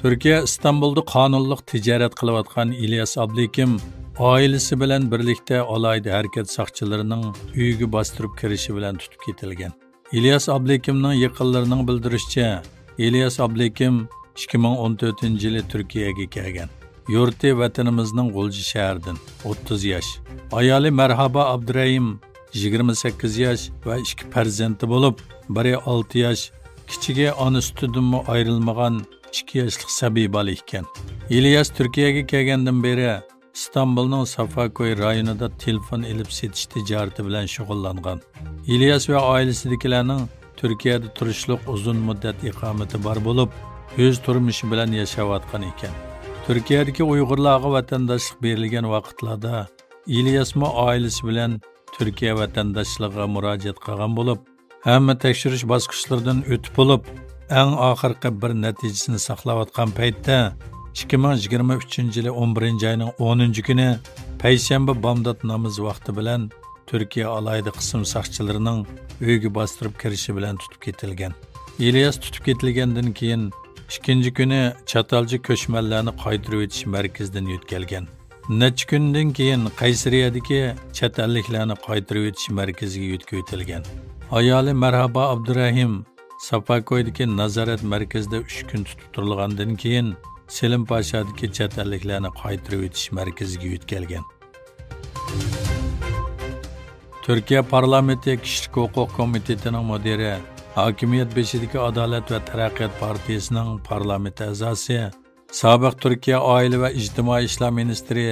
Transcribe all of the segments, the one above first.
Türkiye İstanbul'da qonunliq tijorat qilayotgan İlyas Ablekim oilasi bilan birlikda alayda harakat soqchilarining uyiga bostirib kirishi bilan tutib ketilgan. İlyas Ablekimning yaqinlarining bildirishicha, İlyas Ablekim 2014-yili Turkiyaga kelgan. Yurti vatanimizning G'ulji shahridan 30 yosh. Ayoli Marhaba Abdurahim 28 yosh va 2 farzandi bo'lib, biri 6 yosh, kichigi ona sutidan ayrilmagan 2 yoshlik sabiy bola ekan. İlyas Turkiyaga kelgandan beri İstanbulning Safakoy rayonida telefon elib setish tijorati bilan shug'ullangan. İlyas va oilasidagilarning Turkiyada turishliq uzun muddat iqomati bor bo'lib, o'z turmushi bilan yashayotgan ekan. Turkiyadagi Uyg'urlarga vatandoshlik berilgan vaqtlarda İlyasmo oilasi bilan Turkiya vatandoshligiga murojaat qilgan bo'lib, hamma tekshirish bosqichlaridan o'tib bo'lib, eng oxirgi bir natijasini saqlayotgan paytda 2023-yili 11-oyning 10-kuni payshanba bomdod namoz vaqti bilan Turkiya alayda qism soqchilarining uyga bostirib kirishi bilan tutib ketilgan. İlyas tutib ketilgandan keyin ikkinchi kuni Chatalji ko'chmanlarni qaytarib o'tish markazidan o'tkazilgan. Necha kundan keyin Qaysariyadagi chet elliklarni qaytarib o'tish markaziga o'tkazilgan. Ayoli Marhaba Abdurahim Safakoydagi nazorat markazida 3 kun tutib turilgandan keyin Selimpashadagi chet elliklarni qaytarib o'tish markaziga o'tkazilgan. Turkiya parlamenti Kishilik huquq komitetining mudiri, hokimiyat beshidagi Adolat va taraqqiyot partiyasining parlament a'zosi, sobiq Turkiya oila va ijtimoiy ishlar ministri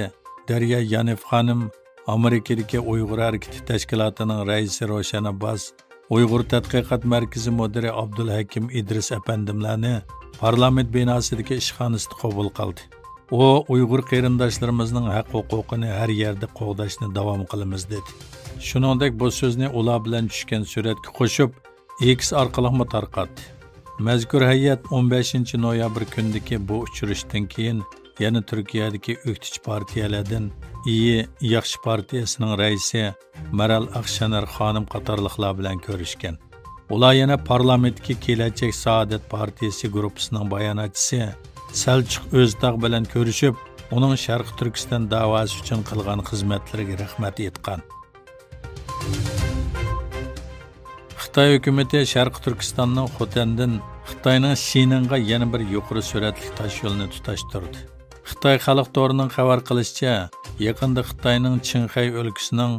Darya Yanif xonim, Amerikadagi Uyg'ur harakati tashkilotining raisi Roshan Abbas, Uyg'ur tadqiqot markazi mudiri Abdulhakim Idris apandimlarni parlament binosidagi ishxonasida qabul qildi. U Uyg'ur qarindoshlarimizning haq-huquqini har yerda qo'g'dashni davom qilamiz dedi. Shuningdek, bu so'zni ular bilan tushgan suratga qo'shib X orqali tarqatdi. Mazkur hay'at 15 noyabr kundagi bu uchrashuvdan keyin yana Turkiyadagi o'qitish partiyalardan Yaxshi partiyasining raisi Maral Aqshanar xonim qatorliqlar bilan ko'rishgan. Ular yana parlamentdagi Kelajak Saodat partiyasi guruhining bayonotchisi Selçuk O'zdaq bilan ko'rishib, uning Sharq Turkiston da'vosi uchun qilgan xizmatlariga rahmat aytgan. Xitoy hukumati Sharq Turkistonning Xotandan Xitoyning Xininga yana bir yuqori sur'atli tosh yo'lini tutashtirdi. Xitoy xalq to'rining xabar qilishicha, yaqinda Xitoyning Qinxay o'lkasining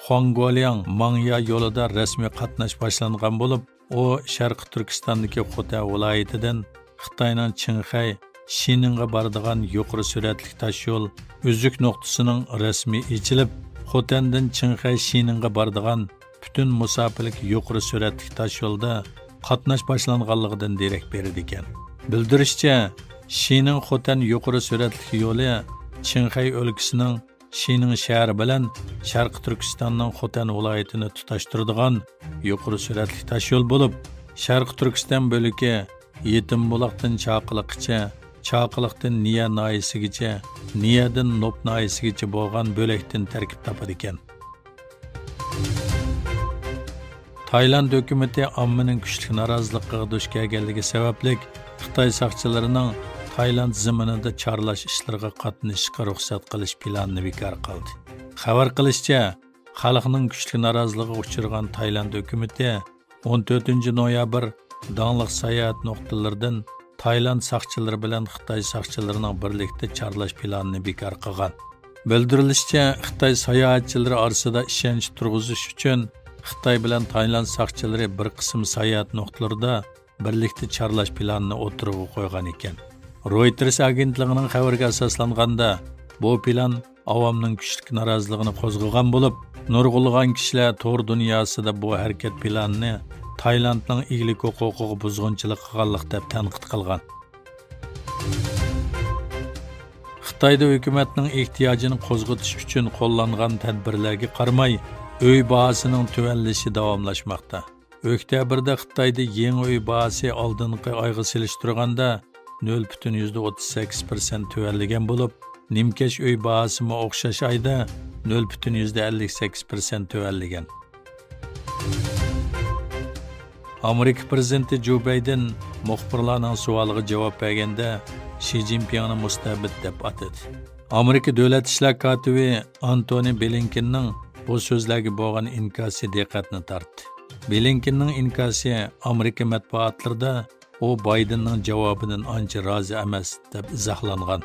Huangguoliang Mangya yo'lida rasmiy qatnash boshlangan bo'lib, u Sharq Turkistondagi Xotan viloyatidan Xitoyning Qinxay Xininga boradigan yuqori sur'atli tosh yo'l uzuk nuqtasining rasmiy ochilib, Xotandan Qinxay Xininga boradigan bütün musafirlik yuqori sur'atli tosh yo'lda qatnash boshlanganligidan derak berdi ekan. Bildirishcha, Xining Xotan yuqori sur'atli yo'li Qinxay o'lkasining Xining shahri bilan Sharq Turkistonning Xotan viloyatini tutashtiradigan yuqori sur'atli tosh yo'l bo'lib, Sharq Turkiston bo'lagi Yetimbuloqdan Chaqiliqgacha, Chaqiliqdan Niya noyisigacha, Niyadan Nop noyisigacha bo'lgan bo'lakdan tarkib topadi ekan. Tayland hukumati ommaning kuchli noroziligiga duch kelganligi sababli Xitoy soqchilarining Tayland zaminida chorlash ishlariga qatnashishga ruxsat qilish planini bekor qildi. Xabar qilishicha, xalqning kuchli noroziligiga uchragan Tayland hukumati 14 noyabr dаңliq sayohat nuqtalaridan Tayland soqchilari bilan Xitoy soqchilarining birlikda chorlash planini bekor qilgan. Bildirilishicha, Xitoy sayohatchilari orasida ishonch turg'izish uchun Xitoy bilan Tayland soqchilari bir qism sayohat nuqtalarida birlikda chorlash planini o'tirg'i qo'ygan ekan. Reuters agentligining xabariga asoslanganda, bu plan avomning kuchli noroziligini qo'zg'agan bo'lib, nurg'ulg'an kishilar to'r dunyosida bu harakat planini Taylandning eglik huquqiga buzg'unchilik qilganlik deb tanqid qilgan. Xitoyda hukumatning ehtiyojini qo'zg'atish uchun qo'llangan tadbirlarga qaramay, uy bahosining tuvanlishi davomlashmoqda. Oktabrda Xitoyda yangi uy bahosi oldingi oyga solishtirganda 0,38% tuvanlagan bo'lib, nimkash uy bahosi mo o'xshash oyda 0,58% tuvanlagan. Amerika prezidenti Joe Biden muxbirlarning savoliga javob berganda Xi Jinpingni mustabid deb atadi. Amerika davlat ishlar kotibi Antony Blinkenning bu so'zlarga bo'lgan inkosi diqqatni tortdi. Blinkenning inkosi Amerika matbuotlarida u Bidenning javobidan ancha rozi emas deb izohlangan.